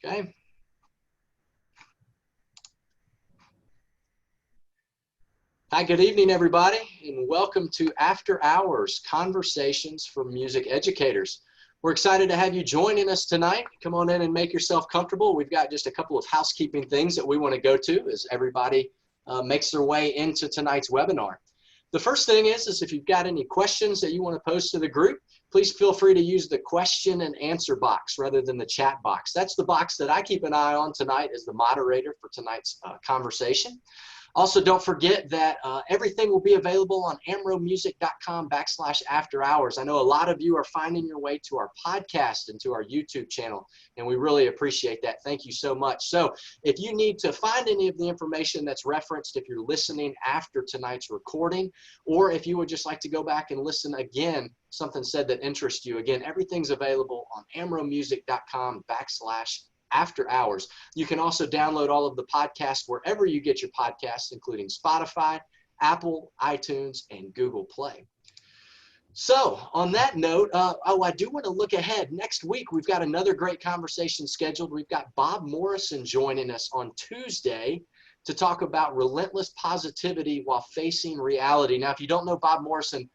Okay. Hi, good evening, everybody, and welcome to After Hours Conversations for Music Educators. We're excited to have you joining us tonight. Come on in and make yourself comfortable. We've got just a couple of housekeeping things that we want to go to as everybody makes their way into tonight's webinar. The first thing is if you've got any questions that you want to pose to the group, please feel free to use the question and answer box rather than the chat box. That's the box that I keep an eye on tonight as the moderator for tonight's conversation. Also, don't forget that everything will be available on amromusic.com/after hours. I know a lot of you are finding your way to our podcast and to our YouTube channel, and we really appreciate that. Thank you so much. So if you need to find any of the information that's referenced, if you're listening after tonight's recording, or if you would just like to go back and listen again, something said that interests you, again, everything's available on amromusic.com/after hours. You can also download all of the podcasts wherever you get your podcasts, including Spotify, Apple, iTunes, and Google Play. So on that note, I do want to look ahead. Next week, we've got another great conversation scheduled. We've got Bob Morrison joining us on Tuesday to talk about relentless positivity while facing reality. Now, if you don't know Bob Morrison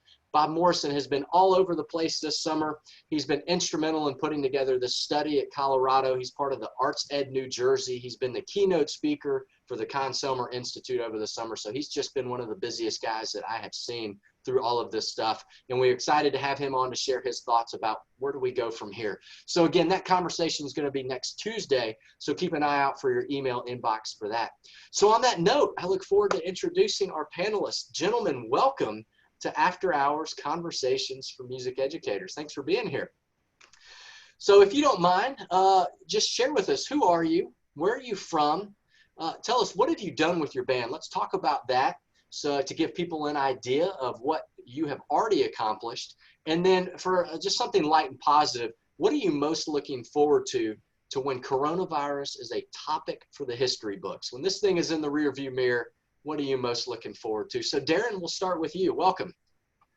has been all over the place this summer. He's been instrumental in putting together this study at Colorado. He's part of the Arts Ed New Jersey. He's been the keynote speaker for the Conn-Selmer Institute over the summer. So he's just been one of the busiest guys that I have seen through all of this stuff. And we're excited to have him on to share his thoughts about where do we go from here. So again, that conversation is going to be next Tuesday. So keep an eye out for your email inbox for that. So on that note, I look forward to introducing our panelists. Gentlemen, welcome to After Hours Conversations for Music Educators. Thanks for being here. So if you don't mind, just share with us, who are you? Where are you from? Tell us, what have you done with your band? Let's talk about that, so to give people an idea of what you have already accomplished. And then for just something light and positive, what are you most looking forward to when coronavirus is a topic for the history books? When this thing is in the rearview mirror, what are you most looking forward to? So Darin, we'll start with you. Welcome.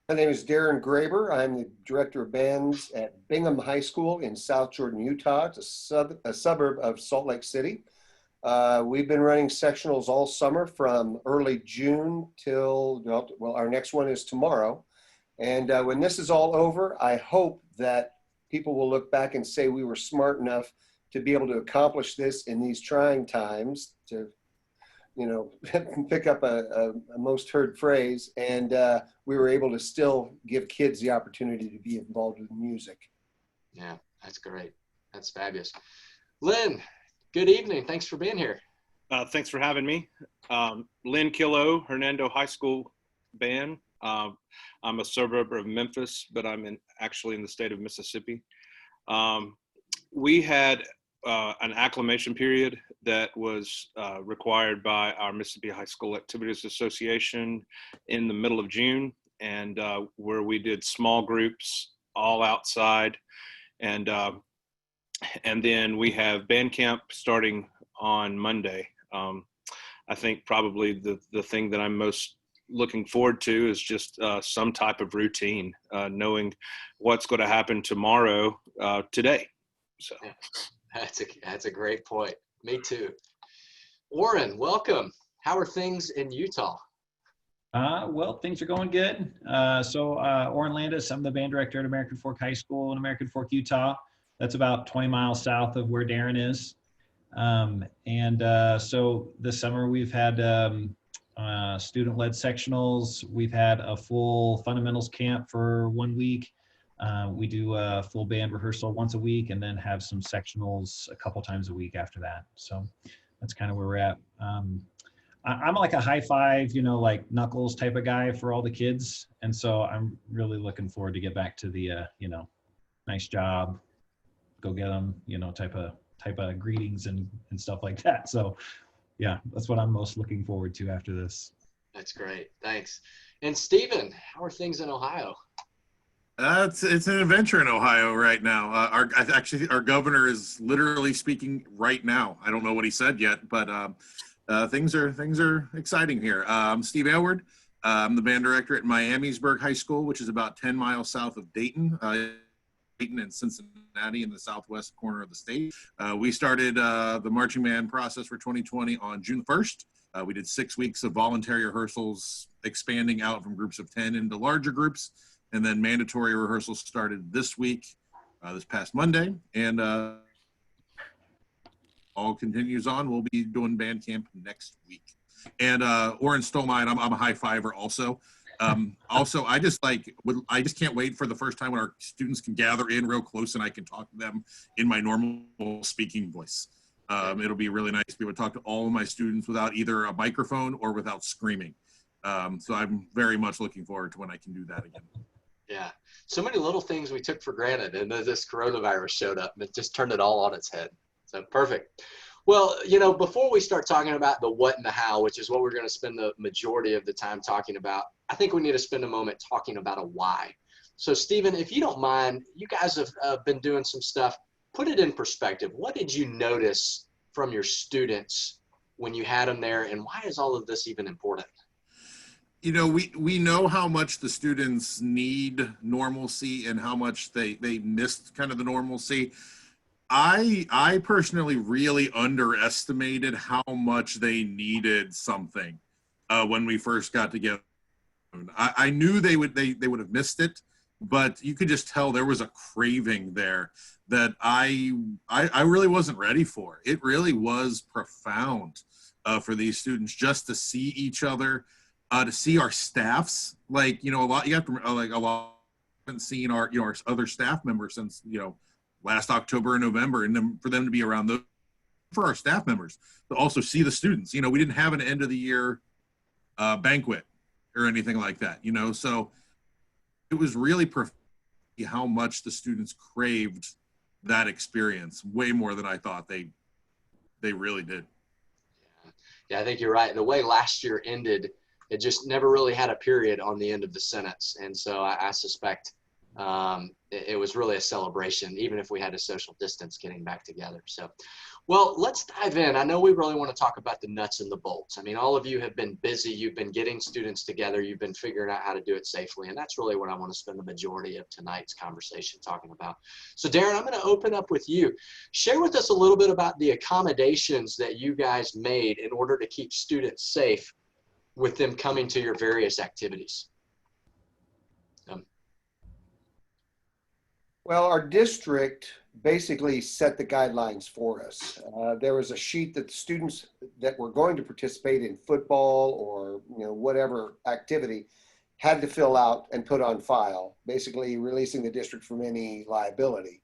My name is Darin Graber. I'm the director of bands at Bingham High School in South Jordan, Utah. It's a suburb of Salt Lake City. We've been running sectionals all summer from early June till, well, our next one is tomorrow. And when this is all over, I hope that people will look back and say we were smart enough to be able to accomplish this in these trying times, to pick up a most heard phrase, and we were able to still give kids the opportunity to be involved with music. Yeah, that's great. That's fabulous. Lynn, good evening. Thanks for being here. Thanks for having me. Lynn Killo, Hernando High School Band. I'm a suburb of Memphis, but I'm actually in the state of Mississippi. We had an acclimation period that was required by our Mississippi High School Activities Association in the middle of June, and where we did small groups all outside, and then we have band camp starting on Monday. I think probably the thing that I'm most looking forward to is just some type of routine, knowing what's going to happen tomorrow, today. So. Yeah. That's a great point. Me too. Orien, welcome. How are things in Utah? Well, things are going good. Orien Landis, I'm the band director at American Fork High School in American Fork, Utah. That's about 20 miles south of where Darin is. So this summer we've had student-led sectionals. We've had a full fundamentals camp for 1 week. We do a full band rehearsal once a week, and then have some sectionals a couple times a week after that. So that's kind of where we're at. I'm like a high five, like Knuckles type of guy for all the kids. And so I'm really looking forward to get back to the, nice job, go get them, type of greetings and stuff like that. So yeah, that's what I'm most looking forward to after this. That's great. Thanks. And Stephen, how are things in Ohio? It's an adventure in Ohio right now. Our governor is literally speaking right now. I don't know what he said yet, but things are exciting here. I'm Steve Aylward. I'm the band director at Miamisburg High School, which is about 10 miles south of Dayton. Dayton and Cincinnati in the southwest corner of the state. We started the marching band process for 2020 on June 1st. We did 6 weeks of voluntary rehearsals, expanding out from groups of 10 into larger groups. And then mandatory rehearsals started this week, this past Monday. And all continues on. We'll be doing band camp next week. And Orien stole mine. I'm a high fiver also. Also, I just can't wait for the first time when our students can gather in real close and I can talk to them in my normal speaking voice. It'll be really nice to be able to talk to all of my students without either a microphone or without screaming. So I'm very much looking forward to when I can do that again. Yeah. So many little things we took for granted, and then this coronavirus showed up and it just turned it all on its head. So perfect. Well, before we start talking about the what and the how, which is what we're going to spend the majority of the time talking about, I think we need to spend a moment talking about a why. So Stephen, if you don't mind, you guys have been doing some stuff. Put it in perspective. What did you notice from your students when you had them there, and why is all of this even important? We know how much the students need normalcy and how much they missed kind of the normalcy. I personally really underestimated how much they needed something when we first got together. I knew they would have missed it, but you could just tell there was a craving there that I really wasn't ready for. It really was profound for these students just to see each other, to see our staffs. Like, a lot, you have to, a lot haven't seen our other staff members since, last October and November, and then for them to be around those, for our staff members to also see the students. We didn't have an end of the year banquet or anything like that, so it was really how much the students craved that experience, way more than I thought they really did. Yeah, I think you're right. The way last year ended, it just never really had a period on the end of the sentence. And so I suspect it was really a celebration, even if we had to social distance getting back together. So, well, let's dive in. I know we really want to talk about the nuts and the bolts. I mean, all of you have been busy. You've been getting students together. You've been figuring out how to do it safely. And that's really what I want to spend the majority of tonight's conversation talking about. So, Darin, I'm going to open up with you. Share with us a little bit about the accommodations that you guys made in order to keep students safe with them coming to your various activities. Well, our district basically set the guidelines for us. There was a sheet that the students that were going to participate in football or whatever activity had to fill out and put on file, basically releasing the district from any liability.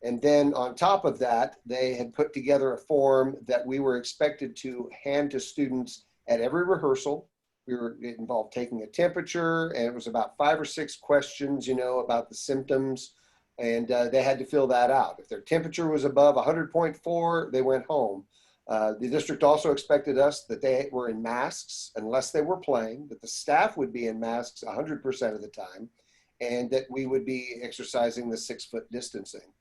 And then on top of that, they had put together a form that we were expected to hand to students at every rehearsal. It involved taking a temperature, and it was about 5 or 6 questions, about the symptoms. And they had to fill that out. If their temperature was above 100.4, they went home. The district also expected us that they were in masks unless they were playing, that the staff would be in masks 100% of the time, and that we would be exercising the 6-foot distancing.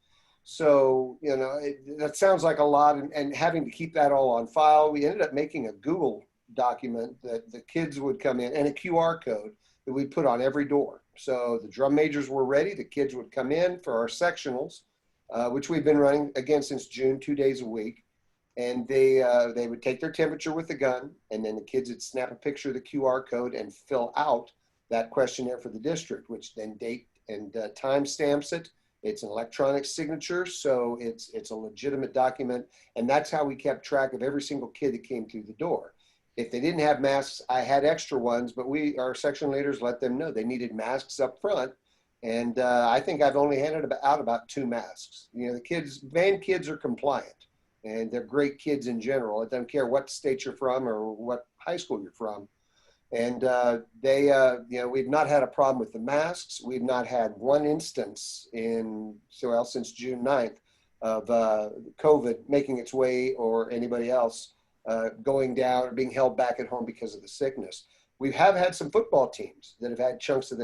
So, that sounds like a lot, and having to keep that all on file. We ended up making a Google document that the kids would come in, and a QR code that we put on every door. So the drum majors were ready. The kids would come in for our sectionals, which we've been running again since June, 2 days a week. And they would take their temperature with the gun, and then the kids would snap a picture of the QR code and fill out that questionnaire for the district, which then date and time stamps it. It's an electronic signature, so it's a legitimate document. And that's how we kept track of every single kid that came through the door. If they didn't have masks, I had extra ones, but our section leaders let them know they needed masks up front. And I think I've only handed out about 2 masks. The band kids are compliant, and they're great kids in general. It doesn't care what state you're from or what high school you're from. And we've not had a problem with the masks. We've not had one instance since June 9th of COVID making its way, or anybody else going down or being held back at home because of the sickness. We have had some football teams that have had chunks of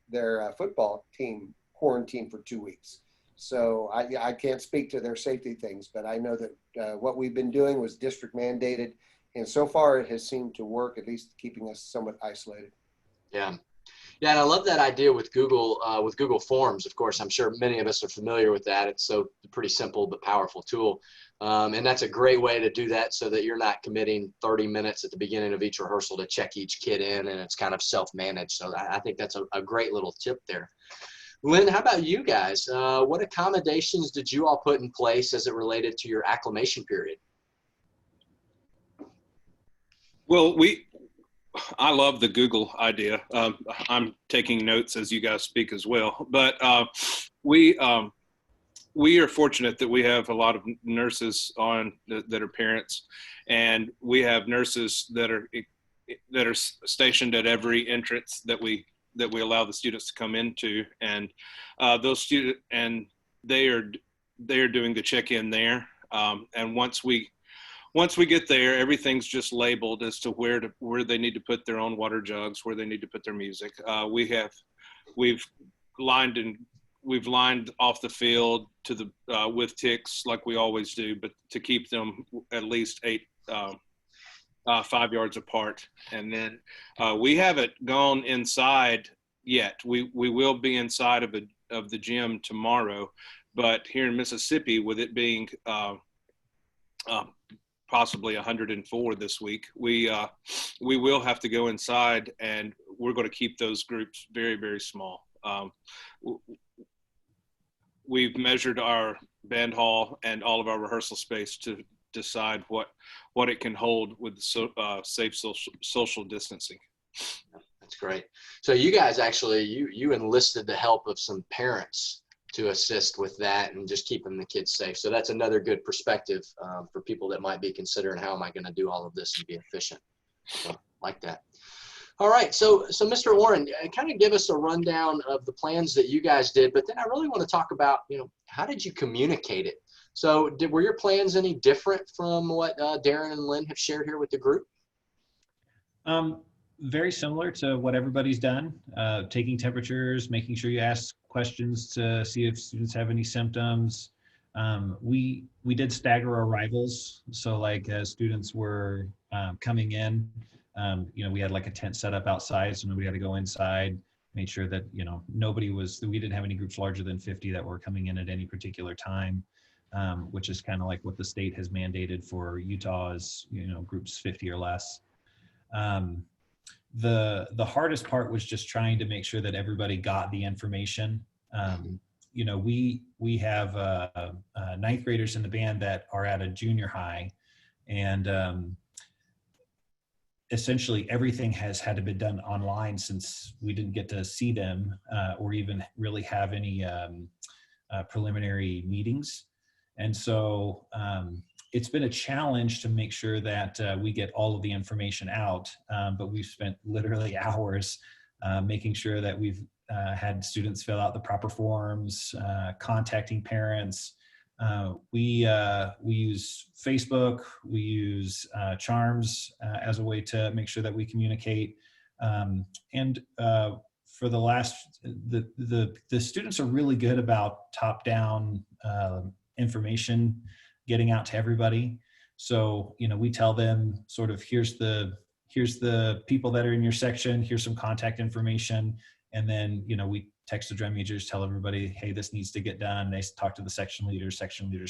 their football team quarantined for 2 weeks. So I can't speak to their safety things, but I know that what we've been doing was district mandated, and so far it has seemed to work, at least keeping us somewhat isolated. Yeah. Yeah, and I love that idea with Google Forms. Of course, I'm sure many of us are familiar with that. It's so pretty simple but powerful tool, and that's a great way to do that so that you're not committing 30 minutes at the beginning of each rehearsal to check each kid in, and it's kind of self-managed. So I think that's a great little tip there. Lynn, how about you guys? What accommodations did you all put in place as it related to your acclimation period? Well, I love the Google idea. I'm taking notes as you guys speak as well. But we are fortunate that we have a lot of nurses on that are parents, and we have nurses that are stationed at every entrance that we allow the students to come into, and they are doing the check-in there. And once we get there, everything's just labeled as to where they need to put their own water jugs, where they need to put their music. We've lined off the field to the with ticks like we always do, but to keep them at least 5 yards apart. And then we haven't gone inside yet. We will be inside of the gym tomorrow, but here in Mississippi, with it being possibly 104 this week, we will have to go inside, and we're going to keep those groups very, very small. We've measured our band hall and all of our rehearsal space to decide what it can hold with safe social distancing. That's great. So you guys actually, you enlisted the help of some parents to assist with that and just keeping the kids safe. So that's another good perspective for people that might be considering, how am I going to do all of this and be efficient? So, like that. All right, so Mr. Orien, kind of give us a rundown of the plans that you guys did, but then I really want to talk about, how did you communicate it? So were your plans any different from what Darin and Lynn have shared here with the group? Very similar to what everybody's done, taking temperatures, making sure you ask questions to see if students have any symptoms. We did stagger arrivals. So like as students were coming in, we had like a tent set up outside, so nobody had to go inside, made sure that, we didn't have any groups larger than 50 that were coming in at any particular time, which is kind of like what the state has mandated for Utah is, groups 50 or less. The hardest part was just trying to make sure that everybody got the information. We have ninth graders in the band that are at a junior high, and essentially everything has had to be done online since we didn't get to see them or even really have any preliminary meetings. And so it's been a challenge to make sure that we get all of the information out, but we've spent literally hours making sure that we've had students fill out the proper forms, contacting parents. We use Facebook, we use Charms as a way to make sure that we communicate. And for the students are really good about top-down information getting out to everybody. So, we tell them sort of, here's the people that are in your section, here's some contact information. And then, we text the drum majors, tell everybody, hey, this needs to get done. They talk to the section leaders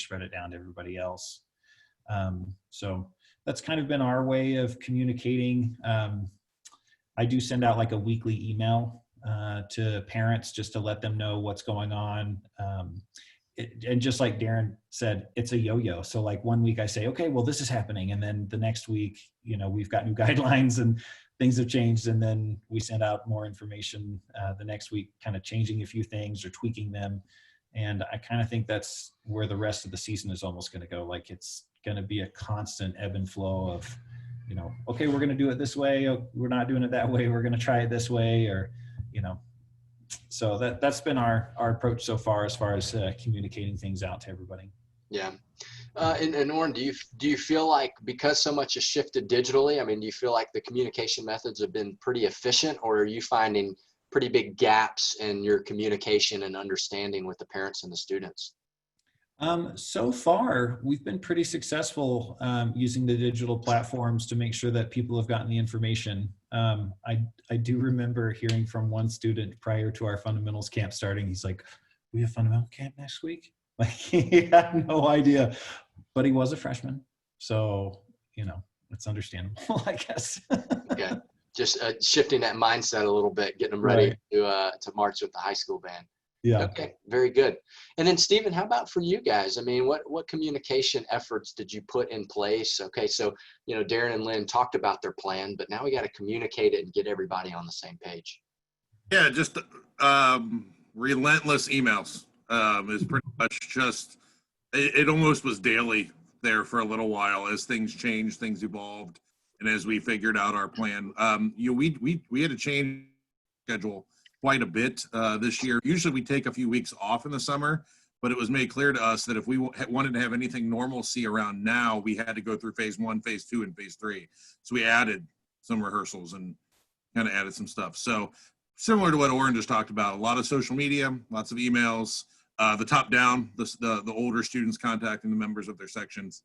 spread it down to everybody else. So that's kind of been our way of communicating. I do send out like a weekly email to parents just to let them know what's going on. And just like Darin said, it's a yo-yo. So like one week I say, okay, well, this is happening. And then the next week, we've got new guidelines and things have changed. And then we send out more information the next week, kind of changing a few things or tweaking them. And I kind of think that's where the rest of the season is almost going to go. Like it's going to be a constant ebb and flow of, okay, we're going to do it this way. We're not doing it that way. We're going to try it this way, or, so that's been our approach so far as communicating things out to everybody. Yeah. And Orien, do you feel like, because so much has shifted digitally, do you feel like the communication methods have been pretty efficient, or are you finding pretty big gaps in your communication and understanding with the parents and the students? So far, we've been pretty successful using the digital platforms to make sure that people have gotten the information. I do remember hearing from one student prior to our fundamentals camp starting. He's like, "We have fundamental camp next week." Like he had no idea, but he was a freshman, so it's understandable, I guess. Okay, just shifting that mindset a little bit, getting them ready to march with the high school band. Yeah. Okay, very good. And then Stephen, how about for you guys? I mean, what communication efforts did you put in place? Okay, so Darin and Lynn talked about their plan, but now we got to communicate it and get everybody on the same page. Yeah, just relentless emails is pretty much just, it almost was daily there for a little while as things changed, things evolved, and as we figured out our plan. We had to change schedule quite a bit this year. Usually we take a few weeks off in the summer, but it was made clear to us that if we wanted to have anything normalcy around now, we had to go through phase 1, phase 2, and phase 3. So we added some rehearsals and kind of added some stuff. So similar to what Orien just talked about, a lot of social media, lots of emails, the top down, the older students contacting the members of their sections,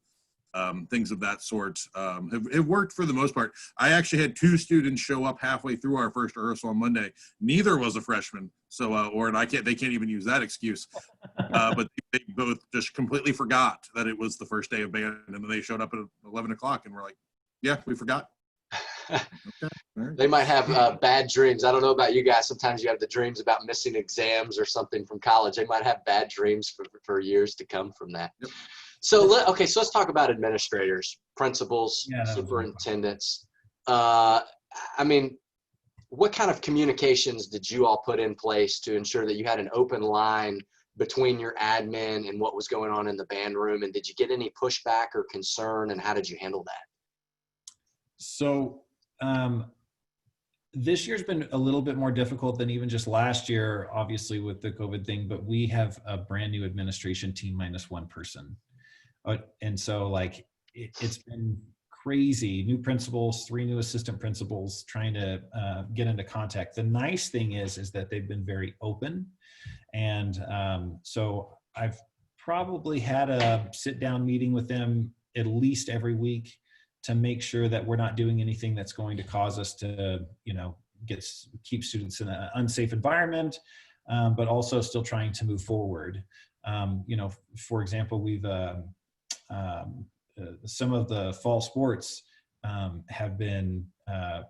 things of that sort have worked for the most part. I actually had 2 students show up halfway through our first rehearsal on Monday. Neither was a freshman, so Orien, they can't even use that excuse. But they both just completely forgot that it was the first day of band, and then they showed up at 11 o'clock, and we're like, "Yeah, we forgot." Okay. Right. They might have bad dreams. I don't know about you guys. Sometimes you have the dreams about missing exams or something from college. They might have bad dreams for years to come from that. Yep. So let's talk about administrators, principals, Yeah, superintendents. I mean, what kind of communications did you all put in place to ensure that you had an open line between your admin and what was going on in the band room? And did you get any pushback or concern, and how did you handle that? So this year's been a little bit more difficult than even just last year, obviously with the COVID thing, but we have a brand new administration team minus 1 person. And so it's been crazy. New principals, 3 new assistant principals trying to get into contact. The nice thing is that they've been very open. And so I've probably had a sit down meeting with them at least every week to make sure that we're not doing anything that's going to cause us to, keep students in an unsafe environment, but also still trying to move forward. For example, we've some of the fall sports have been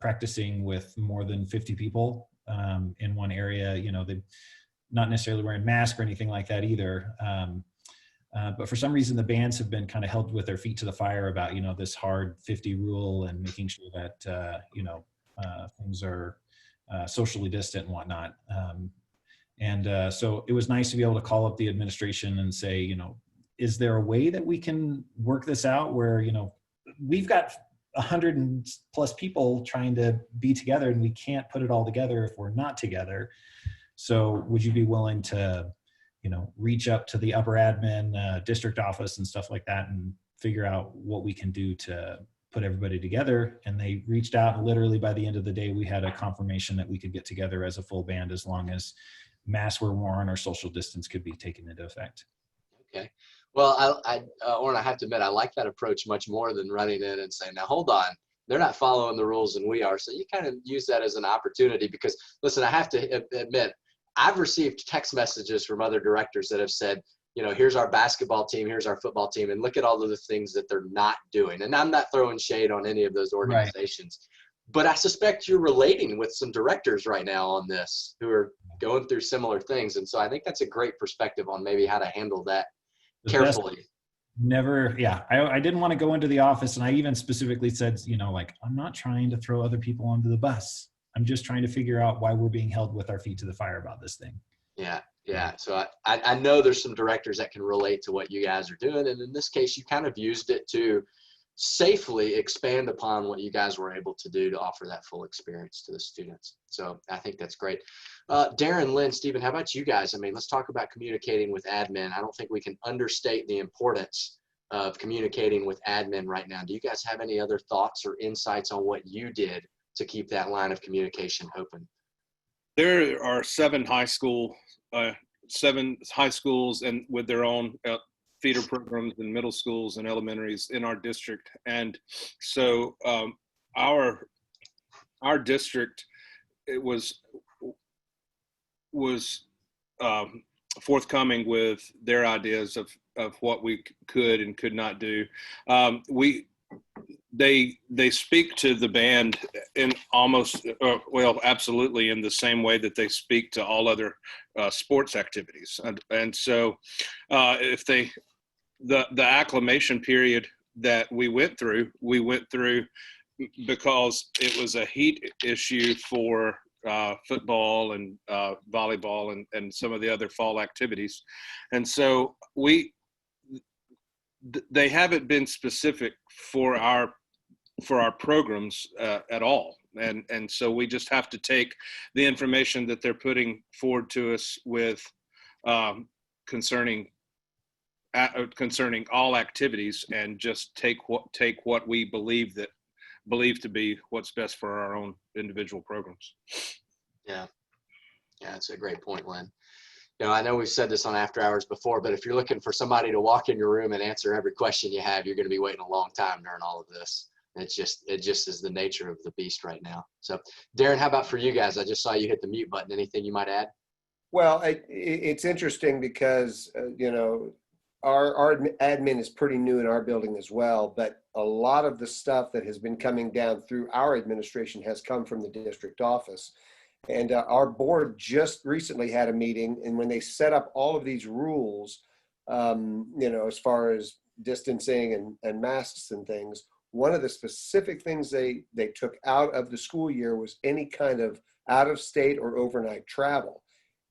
practicing with more than 50 people in one area. They're not necessarily wearing masks or anything like that either. But for some reason, the bands have been kind of held with their feet to the fire about, this hard 50 rule and making sure that, things are socially distant and whatnot. So it was nice to be able to call up the administration and say, is there a way that we can work this out where, we've got 100+ people trying to be together and we can't put it all together if we're not together. So would you be willing to, reach up to the upper admin district office and stuff like that and figure out what we can do to put everybody together? And they reached out, and literally by the end of the day, we had a confirmation that we could get together as a full band as long as masks were worn or social distance could be taken into effect. Okay. Well, Orien, I have to admit, I like that approach much more than running in and saying, now, hold on, they're not following the rules and we are. So you kind of use that as an opportunity because, listen, I have to admit, I've received text messages from other directors that have said, here's our basketball team, here's our football team, and look at all of the things that they're not doing. And I'm not throwing shade on any of those organizations, but I suspect you're relating with some directors right now on this who are going through similar things. And so I think that's a great perspective on maybe how to handle that carefully. I didn't want to go into the office, and I even specifically said, I'm not trying to throw other people under the bus. I'm just trying to figure out why we're being held with our feet to the fire about this thing. Yeah. So I know there's some directors that can relate to what you guys are doing. And in this case, you kind of used it to safely expand upon what you guys were able to do to offer that full experience to the students. So I think that's great. Darin, Lynn, Stephen, how about you guys? I mean, let's talk about communicating with admin. I don't think we can understate the importance of communicating with admin right now. Do you guys have any other thoughts or insights on what you did to keep that line of communication open? There are 7 high schools and with their own feeder programs in middle schools and elementaries in our district. And so our our district, it was forthcoming with their ideas of what we could and could not do. They speak to the band in almost, well, absolutely in the same way that they speak to all other sports activities. And so if the acclimation period that we went through because it was a heat issue for football and volleyball and some of the other fall activities. And so they haven't been specific for our programs at all. And so we just have to take the information that they're putting forward to us with concerning all activities and just take what we believe to be what's best for our own individual programs. Yeah, that's a great point, Lynn. I know we've said this on After Hours before, but if you're looking for somebody to walk in your room and answer every question you have, you're going to be waiting a long time during all of this. It just is the nature of the beast right now. So, Darin, how about for you guys? I just saw you hit the mute button. Anything you might add? Well, it's interesting because, our admin is pretty new in our building as well, but a lot of the stuff that has been coming down through our administration has come from the district office. And our board just recently had a meeting, and when they set up all of these rules, as far as distancing and masks and things, one of the specific things they took out of the school year was any kind of out-of-state or overnight travel.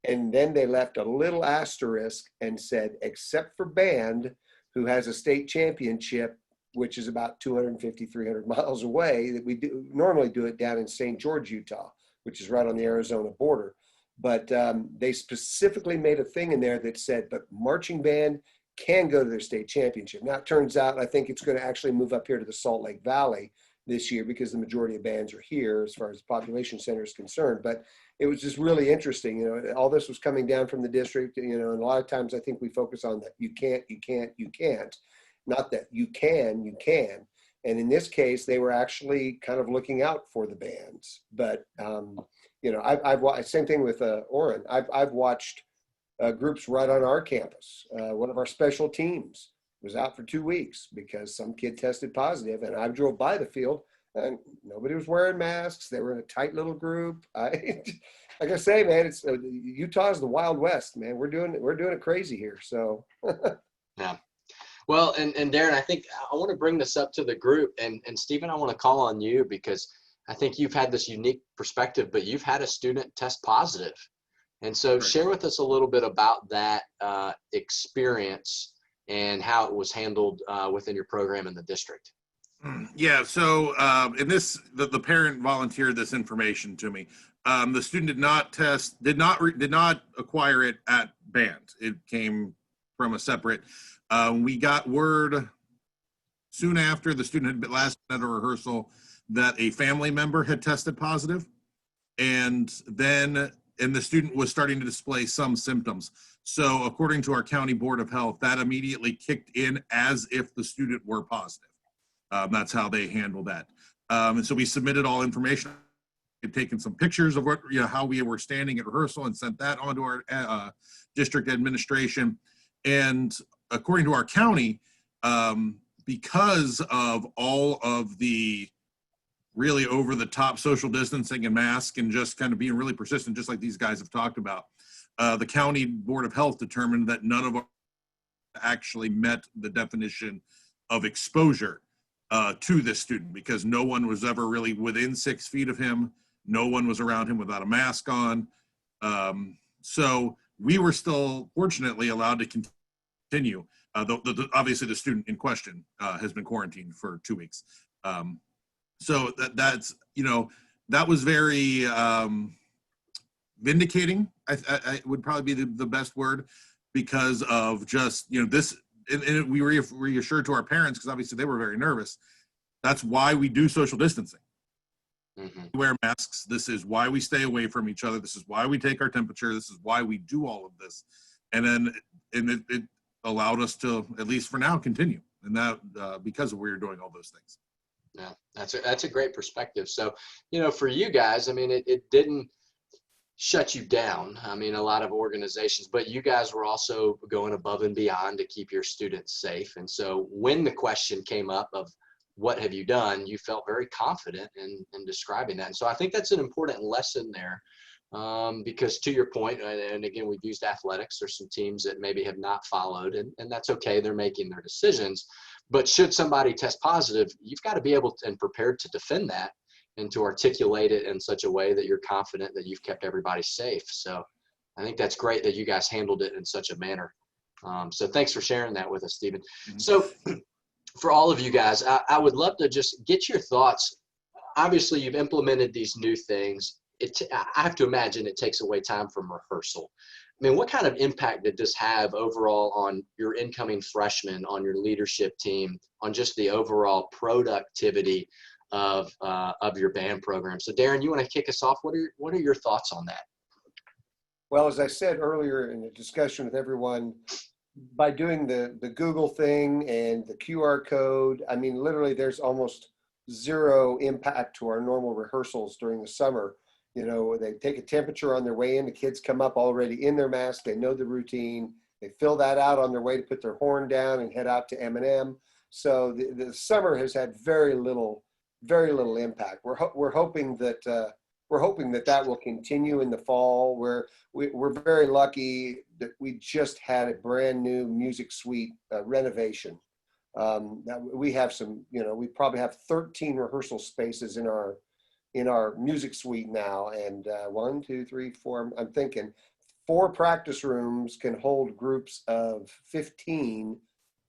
And then they left a little asterisk and said, except for band, who has a state championship, which is about 250, 300 miles away, that we normally do it down in St. George, Utah, which is right on the Arizona border. But they specifically made a thing in there that said, but marching band can go to their state championship. Now, it turns out, I think it's going to actually move up here to the Salt Lake Valley this year because the majority of bands are here as far as the population center is concerned. But it was just really interesting. All this was coming down from the district, and a lot of times I think we focus on that you can't, not that you can. And in this case, they were actually kind of looking out for the bands. But, I've watched, same thing with Orien. I've watched groups right on our campus. One of our special teams was out for 2 weeks because some kid tested positive, and I drove by the field and nobody was wearing masks. They were in a tight little group. Like I say, man, it's Utah's the Wild West, man. We're doing it crazy here. So yeah. Well, and Darin, I think I want to bring this up to the group, and Stephen, I want to call on you because I think you've had this unique perspective, but you've had a student test positive. And so share with us a little bit about that experience and how it was handled within your program in the district. Yeah, so in this, the parent volunteered this information to me. The student did not acquire it at band. It came from a separate. We got word soon after the student had been last at a rehearsal that a family member had tested positive, and the student was starting to display some symptoms. So according to our county board of health, that immediately kicked in as if the student were positive. That's how they handled that. And so we submitted all information. We'd taken some pictures of what, how we were standing at rehearsal and sent that on to our district administration. And according to our county, because of all of the really over the top social distancing and mask and just kind of being really persistent, just like these guys have talked about, the county board of health determined that none of us actually met the definition of exposure to this student, because no one was ever really within 6 feet of him. No one was around him without a mask on. So we were still fortunately allowed to continue. Obviously the student in question has been quarantined for 2 weeks. So that's, that was very vindicating. I would probably be the best word, because of just, this, and we reassured to our parents, because obviously they were very nervous. That's why we do social distancing. Mm-hmm. We wear masks. This is why we stay away from each other. This is why we take our temperature. This is why we do all of this. And then it allowed us to, at least for now, continue. And that because we were doing all those things. Yeah, that's a great perspective. So, for you guys, I mean, it didn't shut you down. I mean, a lot of organizations, but you guys were also going above and beyond to keep your students safe. And so when the question came up of what have you done, you felt very confident in describing that. And so I think that's an important lesson there. Because to your point, and again, we've used athletics, there's some teams that maybe have not followed, and that's okay. They're making their decisions. But should somebody test positive, you've got to be able to, and prepared to defend that and to articulate it in such a way that you're confident that you've kept everybody safe. So I think that's great that you guys handled it in such a manner. So thanks for sharing that with us, Stephen. So for all of you guys, I would love to just get your thoughts. Obviously, you've implemented these new things. I have to imagine it takes away time from rehearsal. I mean, what kind of impact did this have overall on your incoming freshmen, on your leadership team, on just the overall productivity of your band program? So Darin, you want to kick us off? What are your thoughts on that? Well, as I said earlier in the discussion with everyone, by doing the Google thing and the QR code, I mean, literally there's almost zero impact to our normal rehearsals during the summer. They take a temperature on their way in. The kids come up already in their mask. They know the routine. They fill that out on their way to put their horn down and head out to M&M. So the summer has had very little impact. We're hoping that that will continue in the fall. We're very lucky that we just had a brand new music suite renovation. We have some, we probably have 13 rehearsal spaces in our music suite now, and 1, 2, 3, 4. I'm thinking 4 practice rooms can hold groups of 15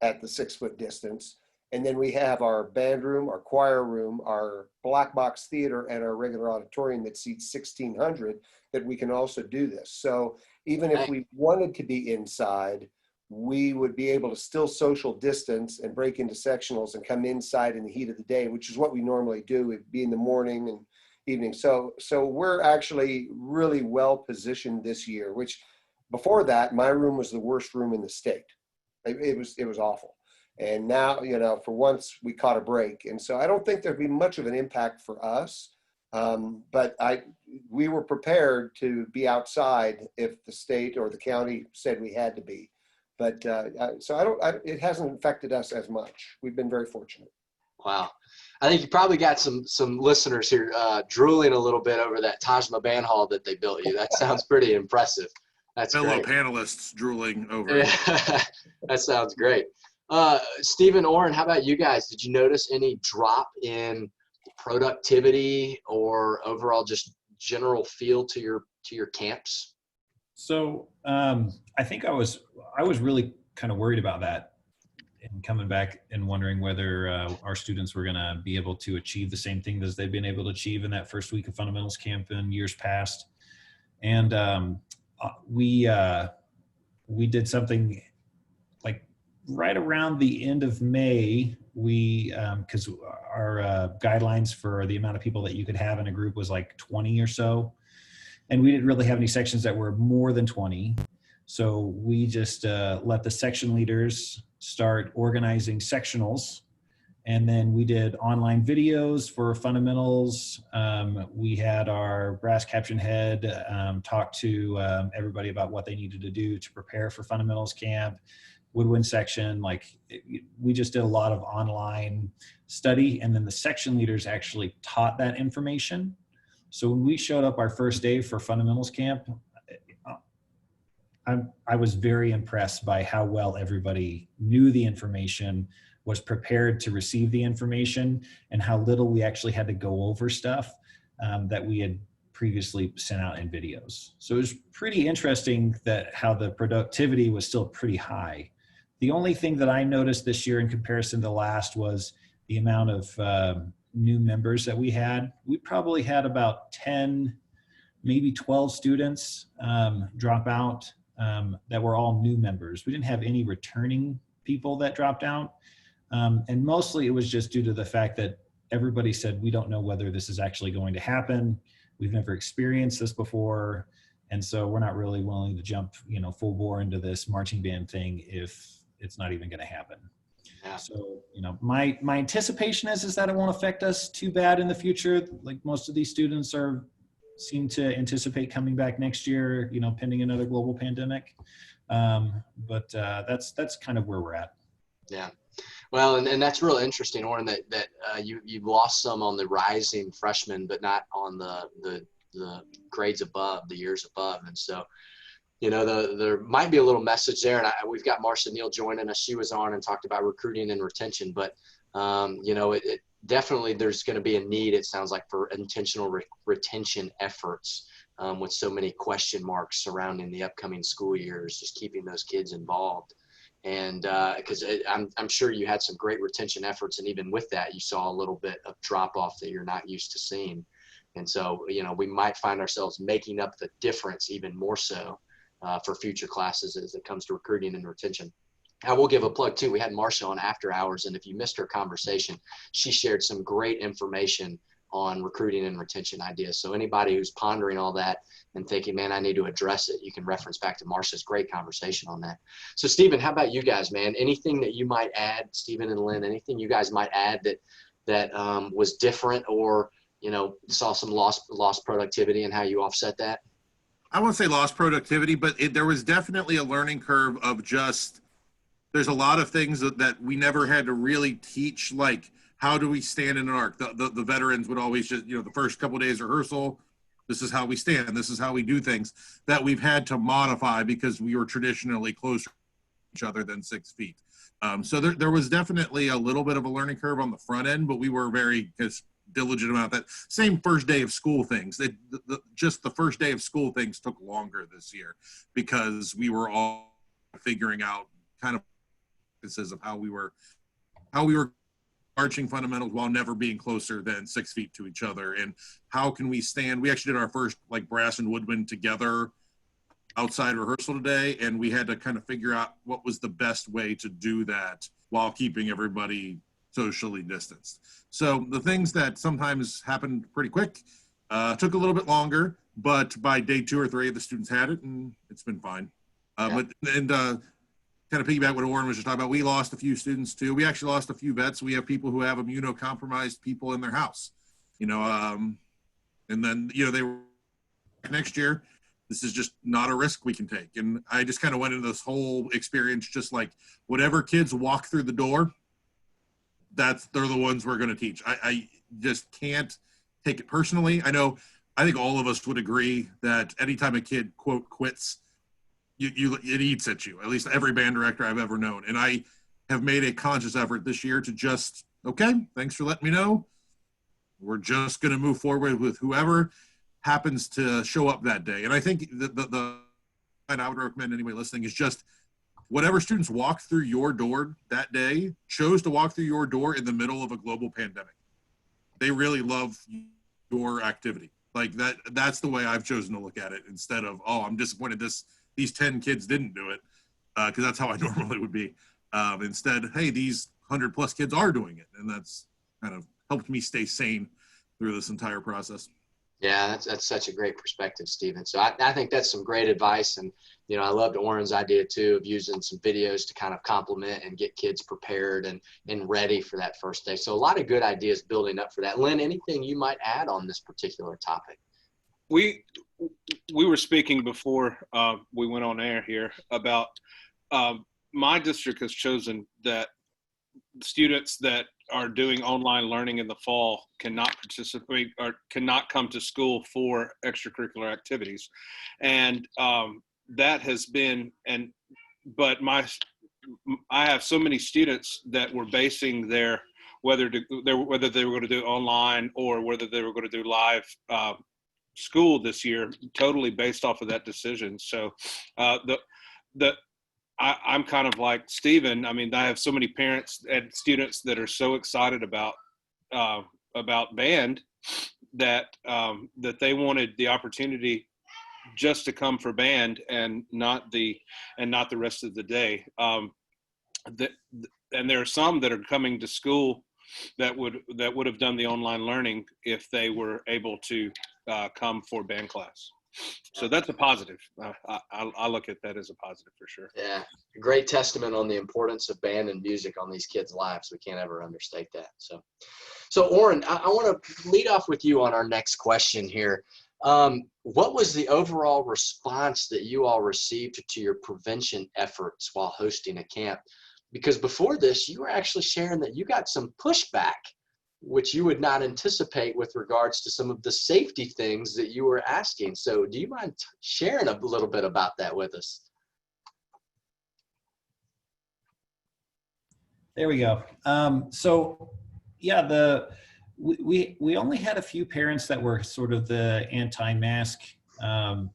at the 6-foot distance. And then we have our band room, our choir room, our black box theater, and our regular auditorium that seats 1,600 that we can also do this. So even if we wanted to be inside, we would be able to still social distance and break into sectionals and come inside in the heat of the day, which is what we normally do. It'd be in the morning and evening. So we're actually really well positioned this year, which before that, my room was the worst room in the state. It was awful. And now, for once we caught a break. And so I don't think there'd be much of an impact for us. But we were prepared to be outside if the state or the county said we had to be. But so it hasn't affected us as much. We've been very fortunate. Wow. I think you probably got some listeners here drooling a little bit over that Tajma band hall that they built you. That sounds pretty impressive. That's fellow great. Panelists drooling over it. That sounds great. Stephen, Orien, how about you guys? Did you notice any drop in productivity or overall just general feel to your camps? So I think I was really kind of worried about that and coming back and wondering whether our students were going to be able to achieve the same thing as they've been able to achieve in that first week of fundamentals camp in years past. And we did something like right around the end of May. We because our guidelines for the amount of people that you could have in a group was like 20 or so. And we didn't really have any sections that were more than 20. So we just let the section leaders start organizing sectionals. And then we did online videos for fundamentals. We had our brass caption head talk to everybody about what they needed to do to prepare for fundamentals camp. Woodwind section, we just did a lot of online study. And then the section leaders actually taught that information. So when we showed up our first day for fundamentals camp, I was very impressed by how well everybody knew the information, was prepared to receive the information, and how little we actually had to go over stuff that we had previously sent out in videos. So it was pretty interesting that how the productivity was still pretty high. The only thing that I noticed this year in comparison to last was the amount of new members that we had. We probably had about 10, maybe 12 students drop out that were all new members. We didn't have any returning people that dropped out. And mostly it was just due to the fact that everybody said, we don't know whether this is actually going to happen. We've never experienced this before. And so we're not really willing to jump, full bore into this marching band thing if it's not even going to happen. Yeah. So, my anticipation is that it won't affect us too bad in the future. Like most of these students seem to anticipate coming back next year, pending another global pandemic. But that's kind of where we're at. Yeah. Well, and that's really interesting, Orrin, that you've lost some on the rising freshmen, but not on the grades above, the years above. And so, there might be a little message there. And we've got Marcia Neal joining us. She was on and talked about recruiting and retention, but it definitely, there's going to be a need, it sounds like, for intentional retention efforts with so many question marks surrounding the upcoming school years, just keeping those kids involved. And because I'm sure you had some great retention efforts, and even with that, you saw a little bit of drop off that you're not used to seeing. And so, we might find ourselves making up the difference even more so for future classes as it comes to recruiting and retention. I will give a plug too. We had Marcia on after hours, and if you missed her conversation, she shared some great information on recruiting and retention ideas. So anybody who's pondering all that and thinking, man, I need to address it, you can reference back to Marcia's great conversation on that. So Stephen, how about you guys, man? Anything that you might add, Stephen and Lynn, anything you guys might add that was different, or, saw some lost productivity and how you offset that? I won't say lost productivity, but there was definitely a learning curve of just, there's a lot of things that we never had to really teach, like how do we stand in an arc? The veterans would always just, the first couple of days rehearsal, this is how we stand, this is how we do things, that we've had to modify because we were traditionally closer to each other than 6 feet. So there was definitely a little bit of a learning curve on the front end, but we were very diligent about that. Same first day of school things. Just the first day of school things took longer this year because we were all figuring out kind of of how we were arching fundamentals while never being closer than 6 feet to each other, and how can we stand. We actually did our first brass and woodwind together outside rehearsal today, and we had to kind of figure out what was the best way to do that while keeping everybody socially distanced. So the things that sometimes happened pretty quick took a little bit longer, but by day 2 or 3, the students had it, and it's been fine. Kind of piggyback what Orrin was just talking about, we lost a few students too. We actually lost a few vets. We have people who have immunocompromised people in their house, and then, they were next year. This is just not a risk we can take. And I just kind of went into this whole experience just like whatever kids walk through the door, they're the ones we're going to teach. I just can't take it personally. I think all of us would agree that anytime a kid, quote, quits, it eats at you, at least every band director I've ever known. And I have made a conscious effort this year to just, okay, thanks for letting me know. We're just going to move forward with whoever happens to show up that day. And I think the I would recommend anybody listening is just whatever students walk through your door that day chose to walk through your door in the middle of a global pandemic. They really love your activity. Like that's the way I've chosen to look at it, instead of, oh, I'm disappointed these 10 kids didn't do it, because that's how I normally would be. Instead, hey, these 100+ kids are doing it, and that's kind of helped me stay sane through this entire process. Yeah, that's such a great perspective, Stephen. So I think that's some great advice. And, I loved Orrin's idea too of using some videos to kind of complement and get kids prepared and ready for that first day. So a lot of good ideas building up for that. Lynn, anything you might add on this particular topic? We were speaking before we went on air here about my district has chosen that students that are doing online learning in the fall cannot participate or cannot come to school for extracurricular activities. And that has been, but I have so many students that were basing their, whether they were going to do online or whether they were going to do live school this year, totally based off of that decision. So I'm kind of like Stephen. I mean, I have so many parents and students that are so excited about band that they wanted the opportunity just to come for band and not the rest of the day. And there are some that are coming to school that would have done the online learning if they were able to come for band class. So that's a positive. I look at that as a positive for sure. Yeah, great testament on the importance of band and music on these kids' lives. We can't ever understate that. So Orien, I want to lead off with you on our next question here. What was the overall response that you all received to your prevention efforts while hosting a camp? Because before this, you were actually sharing that you got some pushback, which you would not anticipate with regards to some of the safety things that you were asking. So do you mind sharing a little bit about that with us? There we go. So yeah, we only had a few parents that were sort of the anti-mask, not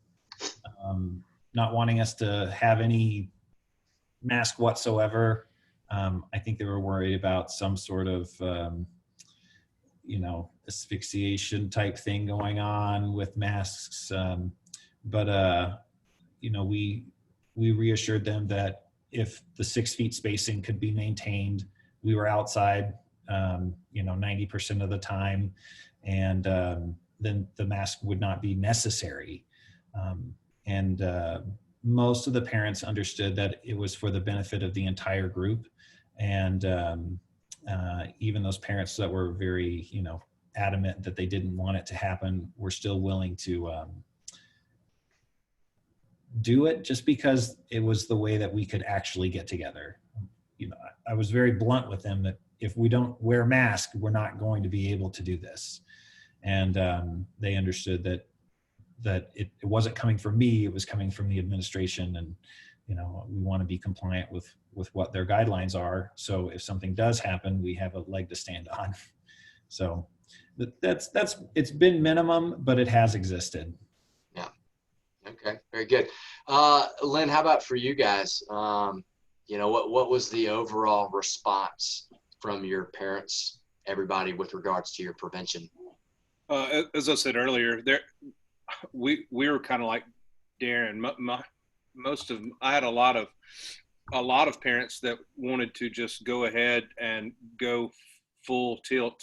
wanting us to have any mask whatsoever. I think they were worried about some sort of asphyxiation type thing going on with masks. But we reassured them that if the 6 feet spacing could be maintained, we were outside, 90% of the time, and then the mask would not be necessary. And most of the parents understood that it was for the benefit of the entire group. And even those parents that were very, adamant that they didn't want it to happen were still willing to do it, just because it was the way that we could actually get together. I was very blunt with them that if we don't wear masks, we're not going to be able to do this. And they understood that it wasn't coming from me, it was coming from the administration. And, we want to be compliant with what their guidelines are. So if something does happen, we have a leg to stand on. So it's been minimum, but it has existed. Yeah. Okay. Very good. Lynn, how about for you guys? What was the overall response from your parents, everybody, with regards to your prevention? As I said earlier, we were kind of like Darin. I had a lot of parents that wanted to just go ahead and go full tilt,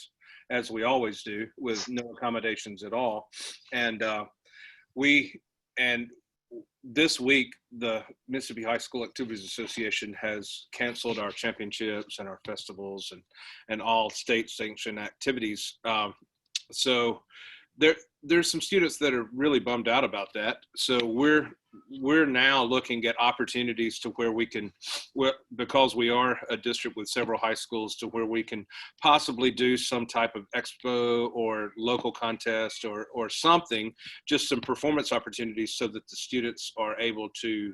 as we always do, with no accommodations at all. And this week, the Mississippi High School Activities Association has canceled our championships and our festivals and all state sanctioned activities. So there's some students that are really bummed out about that. So we're now looking at opportunities to where we can, because we are a district with several high schools, to where we can possibly do some type of expo or local contest or something, just some performance opportunities, so that the students are able to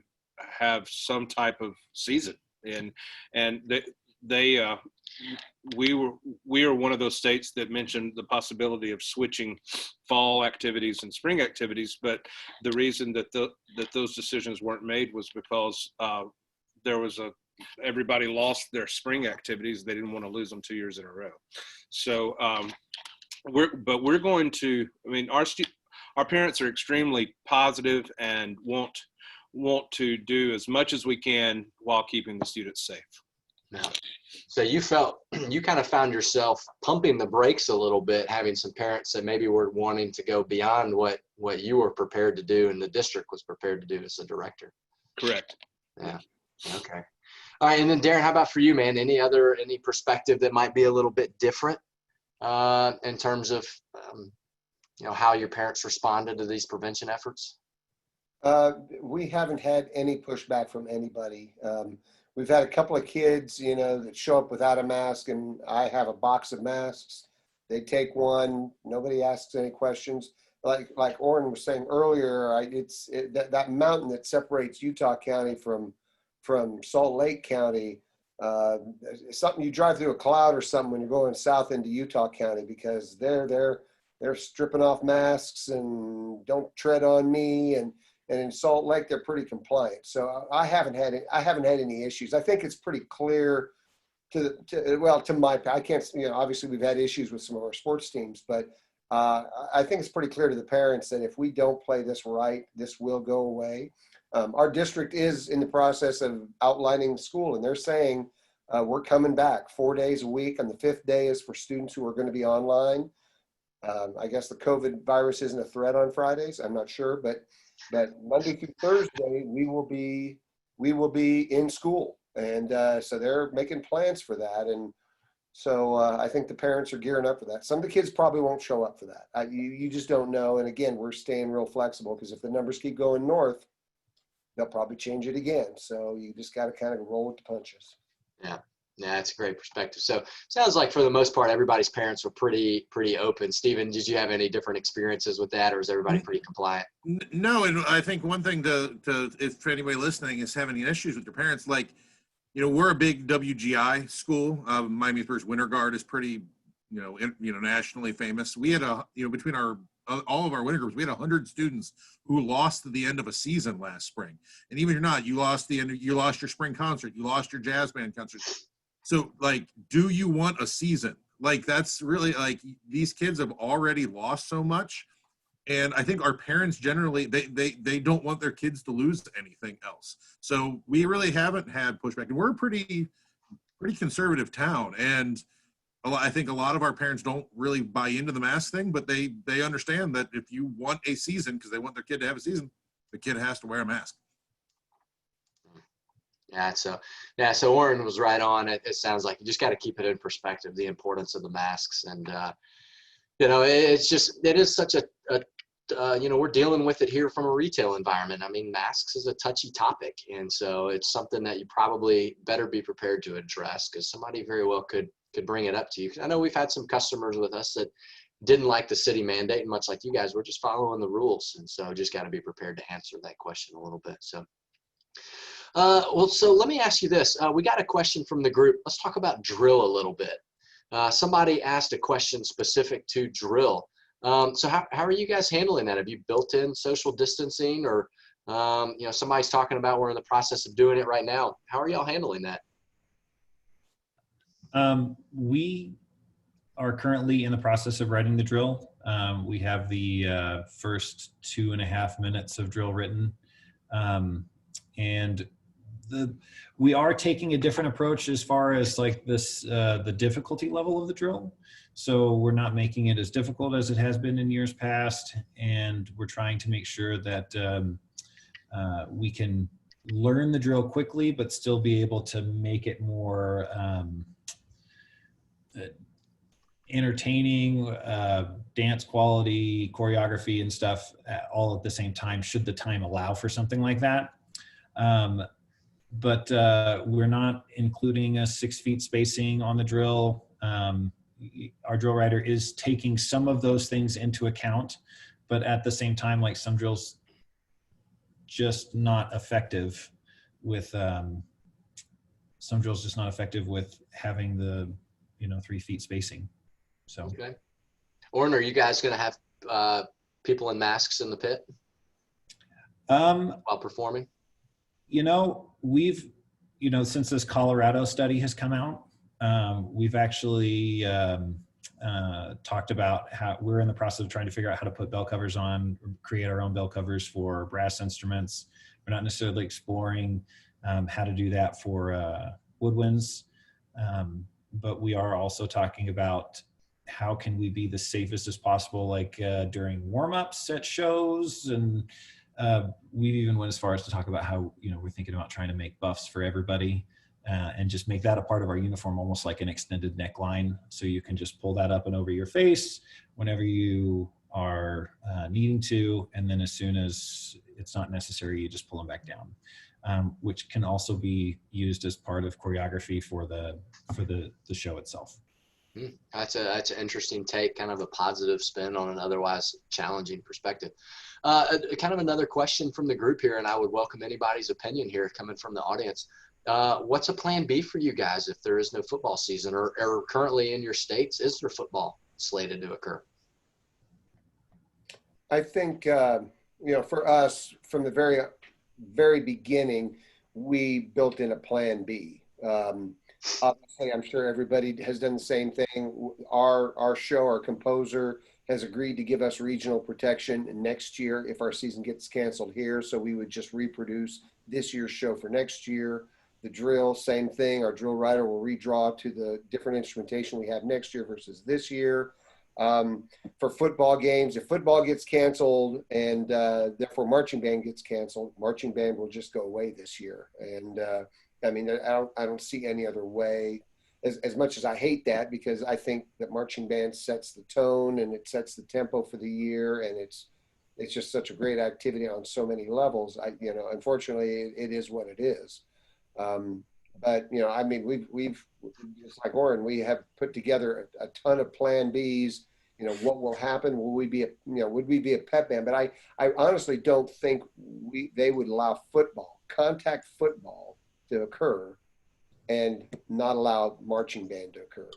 have some type of season. And we are one of those states that mentioned the possibility of switching fall activities and spring activities, but the reason that those decisions weren't made was because everybody lost their spring activities. They didn't want to lose them 2 years in a row. So we're going to, our parents are extremely positive and want to do as much as we can while keeping the students safe. Now, so you kind of found yourself pumping the brakes a little bit, having some parents that maybe were wanting to go beyond what you were prepared to do and the district was prepared to do as a director. Correct. Yeah. Okay. All right. And then Darin, how about for you, man? Any perspective that might be a little bit different in terms of, how your parents responded to these prevention efforts? We haven't had any pushback from anybody. We've had a couple of kids, that show up without a mask, and I have a box of masks. They take one. Nobody asks any questions. Like Orien was saying earlier, that mountain that separates Utah County from Salt Lake County. Something you drive through a cloud or something when you're going south into Utah County, because they're stripping off masks and don't tread on me. And in Salt Lake, they're pretty compliant. So I haven't had any issues. I think it's pretty clear to my, I can't, obviously we've had issues with some of our sports teams, but I think it's pretty clear to the parents that if we don't play this right, this will go away. Our district is in the process of outlining the school, and they're saying we're coming back 4 days a week, and the 5th day is for students who are going to be online. I guess the COVID virus isn't a threat on Fridays. I'm not sure, but Monday through Thursday we will be in school, and so they're making plans for that. And so I think the parents are gearing up for that. Some of the kids probably won't show up for that. You just don't know. And again, we're staying real flexible because if the numbers keep going north, they'll probably change it again. So you just got to kind of roll with the punches. Yeah. Yeah, that's a great perspective. So sounds like for the most part, everybody's parents were pretty open. Stephen, did you have any different experiences with that, or is everybody pretty compliant? No, and I think one thing to if anybody listening is having any issues with your parents, like, we're a big WGI school. Miami First Winter Guard is pretty, nationally famous. We had between all of our winter groups, we had 100 students who lost at the end of a season last spring. And even if you're not, you lost your spring concert, you lost your jazz band concert. So, like, do you want a season? Like, that's really, like, these kids have already lost so much. And I think our parents generally, they don't want their kids to lose anything else. So we really haven't had pushback. And we're a pretty conservative town. And I think a lot of our parents don't really buy into the mask thing, but they understand that if you want a season, because they want their kid to have a season, the kid has to wear a mask. Yeah, so Orien was right on. It sounds like you just got to keep it in perspective, the importance of the masks. And, it is such we're dealing with it here from a retail environment. I mean, masks is a touchy topic. And so it's something that you probably better be prepared to address, because somebody very well could bring it up to you. I know we've had some customers with us that didn't like the city mandate, and much like you guys, we're just following the rules. And so just got to be prepared to answer that question a little bit. So. So let me ask you this. We got a question from the group. Let's talk about drill a little bit. Somebody asked a question specific to drill. So how are you guys handling that? Have you built in social distancing, or, somebody's talking about we're in the process of doing it right now. How are y'all handling that? We are currently in the process of writing the drill. We have the first 2.5 minutes of drill written. And we are taking a different approach as far as like this, the difficulty level of the drill. So we're not making it as difficult as it has been in years past. And we're trying to make sure that we can learn the drill quickly, but still be able to make it more entertaining, dance quality, choreography and stuff all at the same time, should the time allow for something like that. But we're not including a 6 feet spacing on the drill. Our drill writer is taking some of those things into account, but at the same time, like, some drills just not effective with having the 3 feet spacing. So okay. Orien, are you guys going to have people in masks in the pit while performing? We've, since this Colorado study has come out, we've actually talked about how we're in the process of trying to figure out how to put bell covers on, create our own bell covers for brass instruments. We're not necessarily exploring how to do that for woodwinds, but we are also talking about how can we be the safest as possible, like during warm-ups at shows. And we've even went as far as to talk about how, we're thinking about trying to make buffs for everybody and just make that a part of our uniform, almost like an extended neckline. So you can just pull that up and over your face whenever you are needing to. And then as soon as it's not necessary, you just pull them back down, which can also be used as part of choreography for the show itself. That's an interesting take, kind of a positive spin on an otherwise challenging perspective. Kind of another question from the group here, and I would welcome anybody's opinion here coming from the audience. What's a plan B for you guys if there is no football season, or currently in your states, is there football slated to occur? I think, for us, from the very, very beginning, we built in a plan B. Obviously, I'm sure everybody has done the same thing. Our composer has agreed to give us regional protection next year if our season gets canceled here. So we would just reproduce this year's show for next year. The drill, same thing. Our drill writer will redraw to the different instrumentation we have next year versus this year. For football games, if football gets canceled and therefore marching band gets canceled, marching band will just go away this year. And I mean, I don't see any other way. As much as I hate that, because I think that marching band sets the tone and it sets the tempo for the year, and it's just such a great activity on so many levels. Unfortunately, it is what it is. But I mean, we've just like Orien, we have put together a ton of Plan Bs. What will happen? Will we be would we be a pep band? But I honestly don't think they would allow contact football to occur and not allow marching band to occur.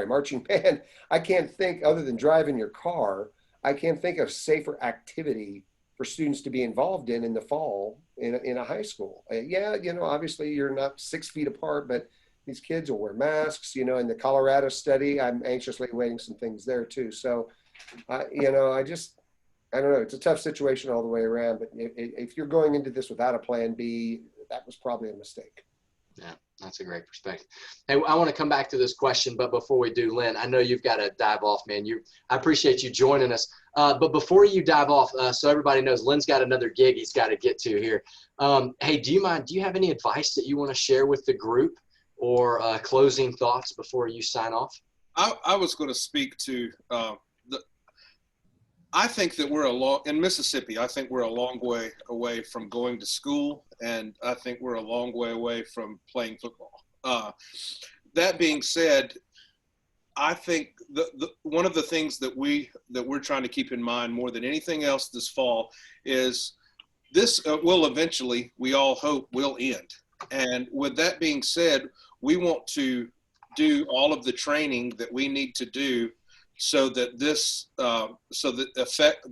Marching band. I can't think, other than driving your car, I can't think of safer activity for students to be involved in the fall in a high school. Obviously you're not 6 feet apart, but these kids will wear masks. In the Colorado study, I'm anxiously awaiting some things there too. So, I don't know. It's a tough situation all the way around. But if you're going into this without a plan B, that was probably a mistake. Yeah, that's a great perspective. Hey, I want to come back to this question, but before we do, Lynn, I know you've got to dive off, man. I appreciate you joining us. But before you dive off, so everybody knows, Lynn's got another gig he's got to get to here. Hey, do you have any advice that you want to share with the group, or closing thoughts before you sign off? I was going to speak to I think that in Mississippi, I think we're a long way away from going to school, and I think we're a long way away from playing football. That being said, I think one of the things that we're trying to keep in mind more than anything else this fall is this will eventually, we all hope, will end. And with that being said, we want to do all of the training that we need to do so that the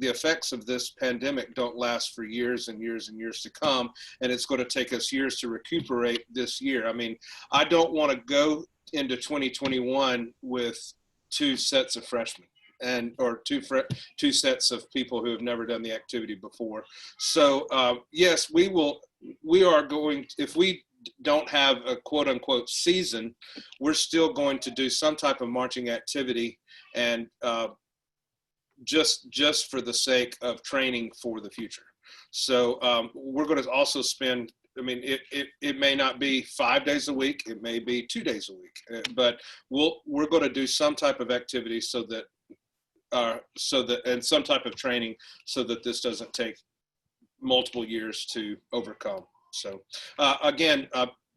effects of this pandemic don't last for years and years and years to come. And it's going to take us years to recuperate this year. I mean, I don't want to go into 2021 with 2 sets of freshmen or two sets of people who have never done the activity before. So yes, we are going, if we don't have a quote unquote season, we're still going to do some type of marching activity, and just for the sake of training for the future. So we're going to also spend, I mean, it may not be 5 days a week, it may be 2 days a week, but we're going to do some type of activity so that and some type of training so that this doesn't take multiple years to overcome. So again,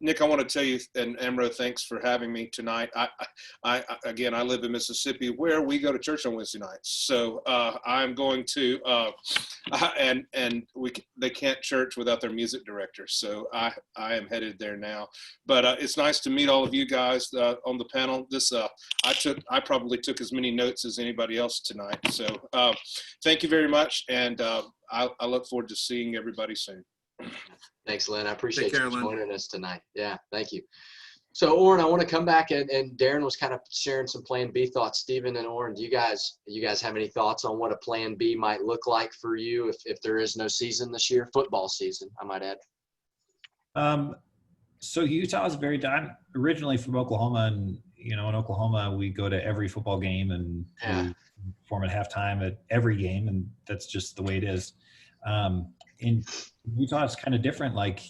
Nick, I want to tell you, and Amro, thanks for having me tonight. I live in Mississippi, where we go to church on Wednesday nights. So I'm going to, they can't church without their music director. So I am headed there now. But it's nice to meet all of you guys on the panel. I probably took as many notes as anybody else tonight. So thank you very much, and I look forward to seeing everybody soon. Thanks, Lynn. I appreciate you joining us tonight. Yeah, thank you. So, Orien, I want to come back, and Darin was kind of sharing some Plan B thoughts. Stephen and Orien, do you guys have any thoughts on what a Plan B might look like for you if there is no season this year, football season, I might add? So Utah is I'm originally from Oklahoma, and in Oklahoma we go to every football game and we perform at halftime at every game, and that's just the way it is. In Utah, it's kind of different. Like,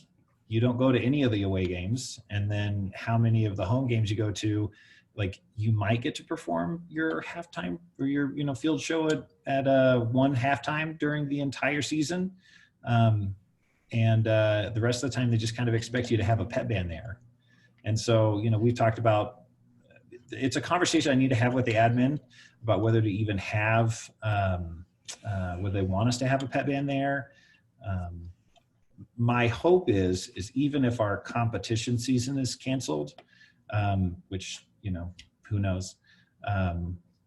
you don't go to any of the away games, and then how many of the home games you go to, like, you might get to perform your halftime or your field show at one halftime during the entire season, and the rest of the time they just kind of expect you to have a pep band there. And so we've talked about, it's a conversation I need to have with the admin about whether to even have whether they want us to have a pep band there. My hope is even if our competition season is canceled, which, who knows,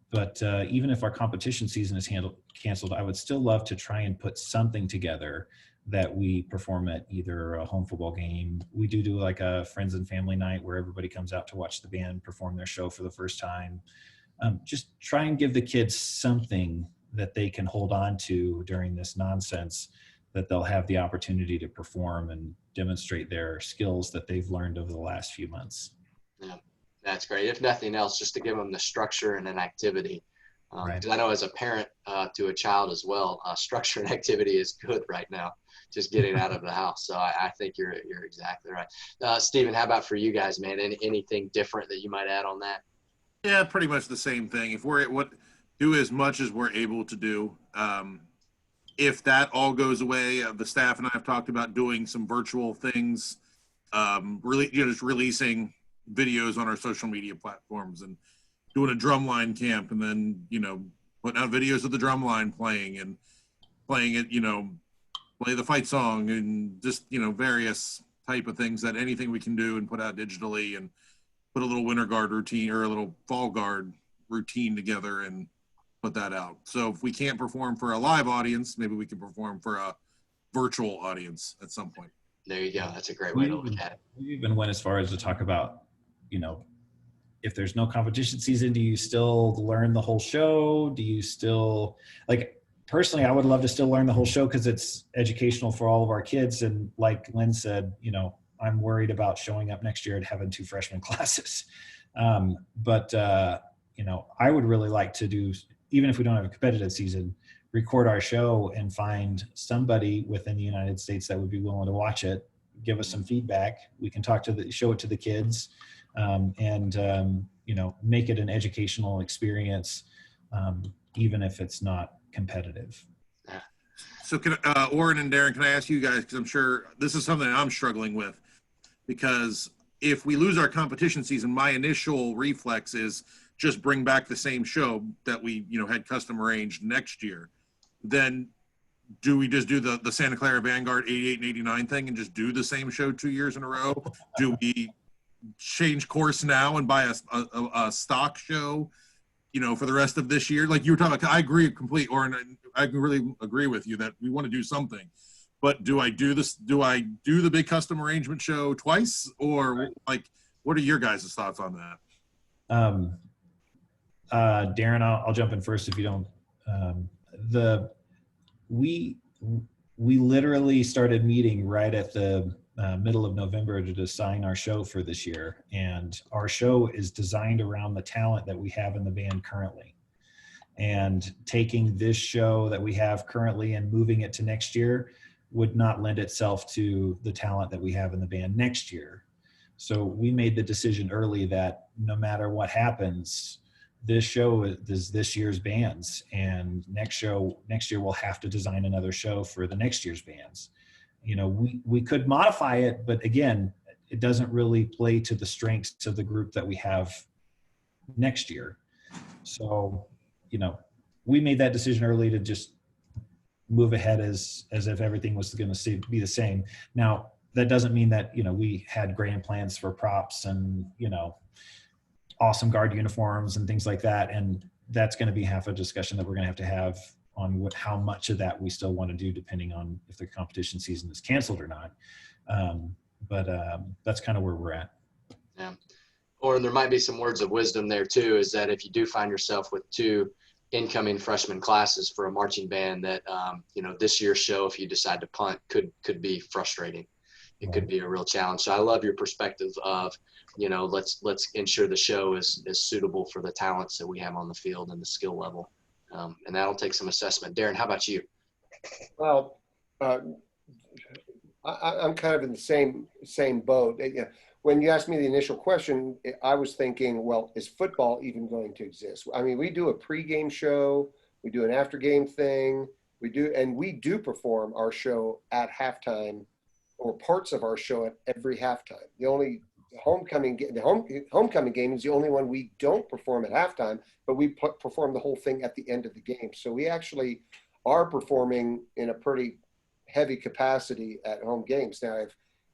but even if our competition season is canceled, I would still love to try and put something together that we perform at either a home football game. We do like a friends and family night where everybody comes out to watch the band perform their show for the first time. Just try and give the kids something that they can hold on to during this nonsense, that they'll have the opportunity to perform and demonstrate their skills that they've learned over the last few months. That's great. If nothing else, just to give them the structure and an activity. Right. 'Cause I know as a parent to a child as well, structure and activity is good right now, just getting out of the house. So I think you're exactly right. Stephen, how about for you guys, man? Anything different that you might add on that? Yeah, pretty much the same thing. If we're do as much as we're able to do. If that all goes away, the staff and I have talked about doing some virtual things, really, just releasing videos on our social media platforms and doing a drumline camp, and then putting out videos of the drumline playing and playing it, play the fight song and just various type of things, that anything we can do and put out digitally, and put a little winter guard routine or a little fall guard routine together and put that out. So if we can't perform for a live audience, maybe we can perform for a virtual audience at some point. There you go. That's a great way to look at it. We even went as far as to talk about, if there's no competition season, do you still learn the whole show? Do you still, like, personally, I would love to still learn the whole show because it's educational for all of our kids. And like Lynn said, I'm worried about showing up next year and having 2 freshman classes. But I would really like to do, even if we don't have a competitive season, record our show and find somebody within the United States that would be willing to watch it, give us some feedback. We can show it to the kids, and make it an educational experience, even if it's not competitive. So can Orien and Darin, can I ask you guys, because I'm sure this is something I'm struggling with, because if we lose our competition season, my initial reflex is just bring back the same show that we had custom arranged next year. Then do we just do the Santa Clara Vanguard 88 and 89 thing and just do the same show 2 years in a row? Do we change course now and buy a stock show, for the rest of this year? Like you were talking about, I agree completely, Orien, I can really agree with you that we want to do something. But do I do this? Do I do the big custom arrangement show twice, or like, what are your guys' thoughts on that? Darin, I'll jump in first if you don't. We literally started meeting right at the middle of November to design our show for this year, and our show is designed around the talent that we have in the band currently. And taking this show that we have currently and moving it to next year would not lend itself to the talent that we have in the band next year. So we made the decision early that no matter what happens, this show is this year's bands, and next year we'll have to design another show for the next year's bands. We could modify it, but again, it doesn't really play to the strengths of the group that we have next year. So, we made that decision early to just move ahead as if everything was going to be the same. Now, that doesn't mean that, we had grand plans for props and, awesome guard uniforms and things like that. And that's going to be half a discussion that we're going to have on how much of that we still want to do, depending on if the competition season is canceled or not. But that's kind of where we're at. Yeah. Or there might be some words of wisdom there too, is that if you do find yourself with 2 incoming freshman classes for a marching band, that, this year's show, if you decide to punt, could be frustrating. It could be a real challenge. So I love your perspective of, let's ensure the show is suitable for the talents that we have on the field and the skill level. And that'll take some assessment. Darin, how about you? Well, I'm kind of in the same boat. When you asked me the initial question, I was thinking, well, is football even going to exist? I mean, we do a pregame show, we do an after-game thing, we do perform our show at halftime, or parts of our show at every halftime. The only homecoming game is the only one we don't perform at halftime, but we perform the whole thing at the end of the game. So we actually are performing in a pretty heavy capacity at home games. Now,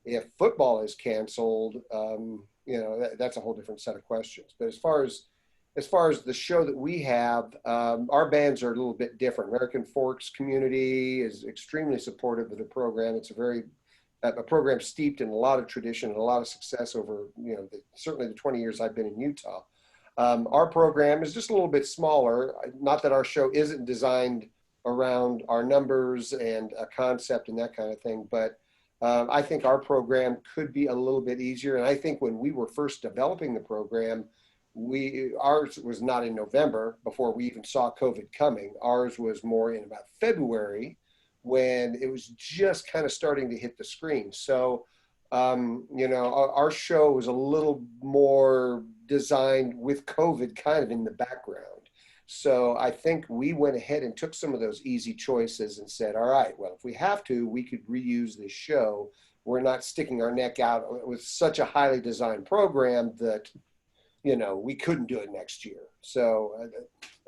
if football is canceled, that's a whole different set of questions. But as far as the show that we have, our bands are a little bit different. American Forks community is extremely supportive of the program. It's a program steeped in a lot of tradition and a lot of success over, certainly the 20 years I've been in Utah. Our program is just a little bit smaller. Not that our show isn't designed around our numbers and a concept and that kind of thing, but I think our program could be a little bit easier. And I think when we were first developing the program, ours was not in November before we even saw COVID coming. Ours was more in about February when it was just kind of starting to hit the screen. So, you know, our show was a little more designed with COVID kind of in the background. So I think we went ahead and took some of those easy choices and said, all right, well, if we have to, we could reuse this show. We're not sticking our neck out with such a highly designed program that, you know, we couldn't do it next year. So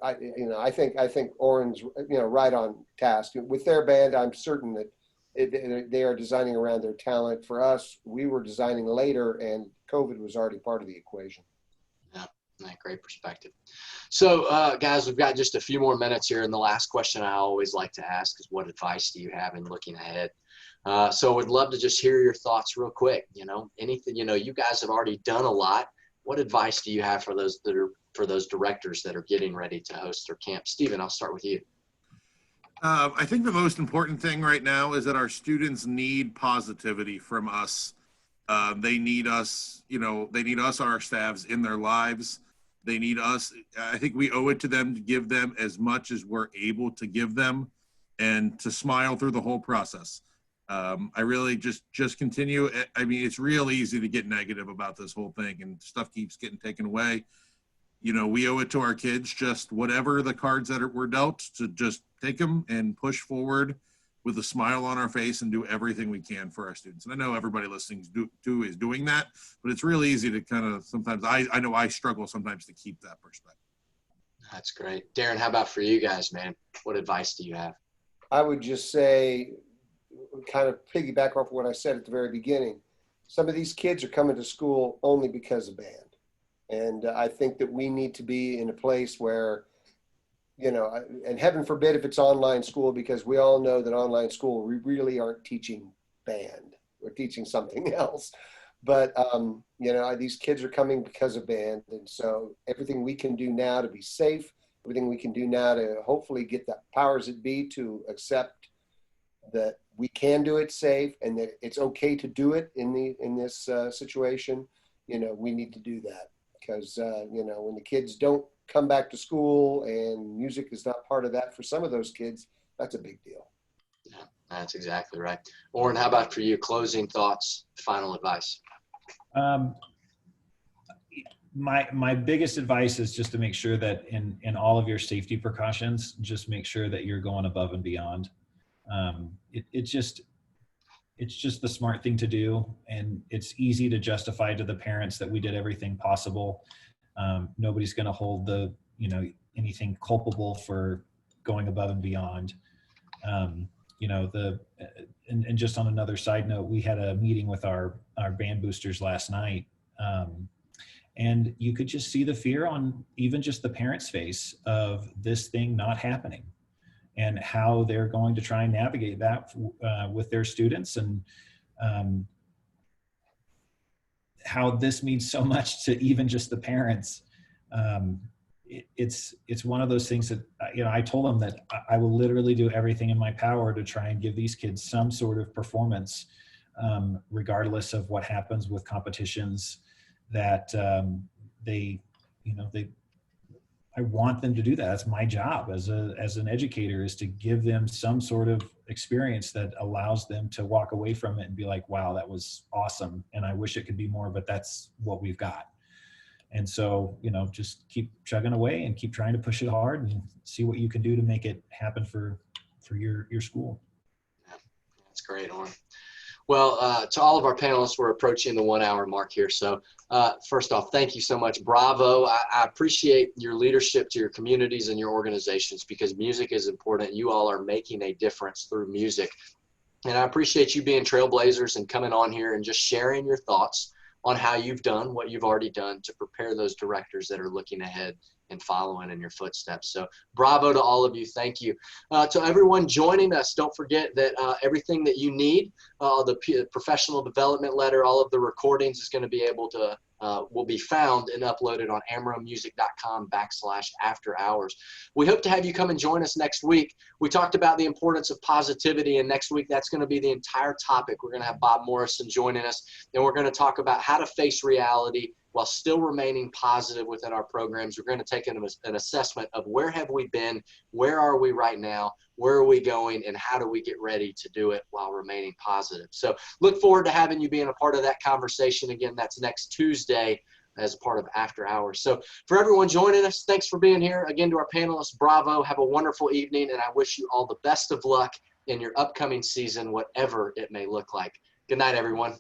I think Orien's, you know, right on task with their band. I'm certain that they are designing around their talent. For us, we were designing later, and COVID was already part of the equation. Yeah, great perspective. So, guys, we've got just a few more minutes here, and the last question I always like to ask is, what advice do you have in looking ahead? So, would love to just hear your thoughts real quick. You know, anything. You know, you guys have already done a lot. What advice do you have for those directors that are getting ready to host their camp? Stephen, I'll start with you. I think the most important thing right now is that our students need positivity from us. They need us, you know, they need us, our staffs in their lives. They need us. I think we owe it to them to give them as much as we're able to give them and to smile through the whole process. I really just continue. I mean, it's real easy to get negative about this whole thing and stuff keeps getting taken away. You know, we owe it to our kids, just whatever the cards that were dealt, to just take them and push forward with a smile on our face and do everything we can for our students. And I know everybody listening is doing that, but it's really easy to kind of sometimes, I know I struggle sometimes to keep that perspective. That's great. Darin, how about for you guys, man? What advice do you have? I would just say, kind of piggyback off what I said at the very beginning, some of these kids are coming to school only because of band. And I think that we need to be in a place where, you know, and heaven forbid if it's online school, because we all know that online school, we really aren't teaching band. We're teaching something else. But, you know, these kids are coming because of band. And so everything we can do now to be safe, everything we can do now to hopefully get the powers that be to accept that we can do it safe and that it's okay to do it in this situation, you know, we need to do that. Because, you know, when the kids don't come back to school and music is not part of that for some of those kids, that's a big deal. Yeah, that's exactly right. Orien, how about for you? Closing thoughts, final advice. My biggest advice is just to make sure that in all of your safety precautions, just make sure that you're going above and beyond. It's just the smart thing to do, and it's easy to justify to the parents that we did everything possible. Nobody's going to hold anything culpable for going above and beyond. You know, and just on another side note, we had a meeting with our band boosters last night, and you could just see the fear on even just the parents' face of this thing not happening, and how they're going to try and navigate that with their students, and how this means so much to even just the parents. It's one of those things that, you know, I told them that I will literally do everything in my power to try and give these kids some sort of performance, regardless of what happens with competitions, that I want them to do that. That's my job as an educator, is to give them some sort of experience that allows them to walk away from it and be like, wow, that was awesome. And I wish it could be more, but that's what we've got. And so, you know, just keep chugging away and keep trying to push it hard and see what you can do to make it happen for your school. Yeah, that's great, Orien. Well, to all of our panelists, we're approaching the 1 hour mark here. So first off, thank you so much. Bravo. I appreciate your leadership to your communities and your organizations, because music is important. You all are making a difference through music. And I appreciate you being trailblazers and coming on here and just sharing your thoughts on how you've done what you've already done to prepare those directors that are looking ahead and following in your footsteps. So bravo to all of you. Thank you. To everyone joining us, don't forget that everything that you need, the professional development letter, all of the recordings is going to be able to will be found and uploaded on amaromusic.com/after hours. We hope to have you come and join us next week. We talked about the importance of positivity, and next week that's going to be the entire topic. We're going to have Bob Morrison joining us, and we're going to talk about how to face reality while still remaining positive within our programs. We're going to take an assessment of where have we been, where are we right now, where are we going, and how do we get ready to do it while remaining positive. So look forward to having you being a part of that conversation. Again, that's next Tuesday as a part of After Hours. So for everyone joining us, thanks for being here. Again, to our panelists, bravo. Have a wonderful evening, and I wish you all the best of luck in your upcoming season, whatever it may look like. Good night, everyone.